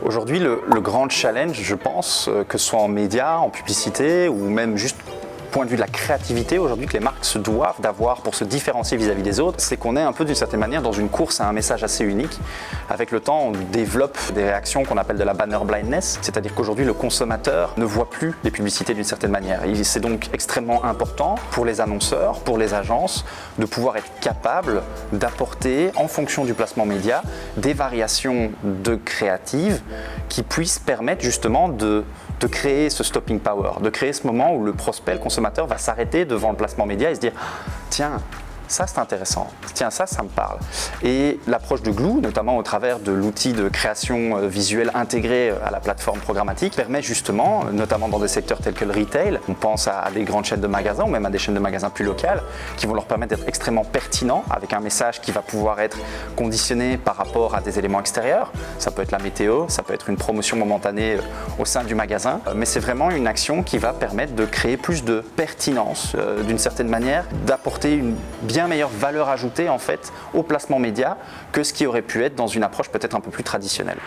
Aujourd'hui, le grand challenge, je pense, que ce soit en médias, en publicité ou même juste point de vue de la créativité aujourd'hui que les marques se doivent d'avoir pour se différencier vis-à-vis des autres, c'est qu'on est un peu d'une certaine manière dans une course à un message assez unique. Avec le temps, on développe des réactions qu'on appelle de la banner blindness, c'est-à-dire qu'aujourd'hui le consommateur ne voit plus les publicités d'une certaine manière. C'est donc extrêmement important pour les annonceurs, pour les agences, de pouvoir être capable d'apporter, en fonction du placement média, des variations de créatives qui puissent permettre justement de créer ce stopping power, de créer ce moment où le prospect, le consommateur va s'arrêter devant le placement média et se dire « Tiens, ça c'est intéressant, tiens ça me parle ». Et l'approche de Gloo, notamment au travers de l'outil de création visuelle intégré à la plateforme programmatique, permet justement, notamment dans des secteurs tels que le retail, on pense à des grandes chaînes de magasins ou même à des chaînes de magasins plus locales, qui vont leur permettre d'être extrêmement pertinents avec un message qui va pouvoir être conditionné par rapport à des éléments extérieurs. Ça peut être la météo, ça peut être une promotion momentanée au sein du magasin, mais c'est vraiment une action qui va permettre de créer plus de pertinence, d'une certaine manière, d'apporter une bien meilleure valeur ajoutée en fait au placement média que ce qui aurait pu être dans une approche peut-être un peu plus traditionnelle.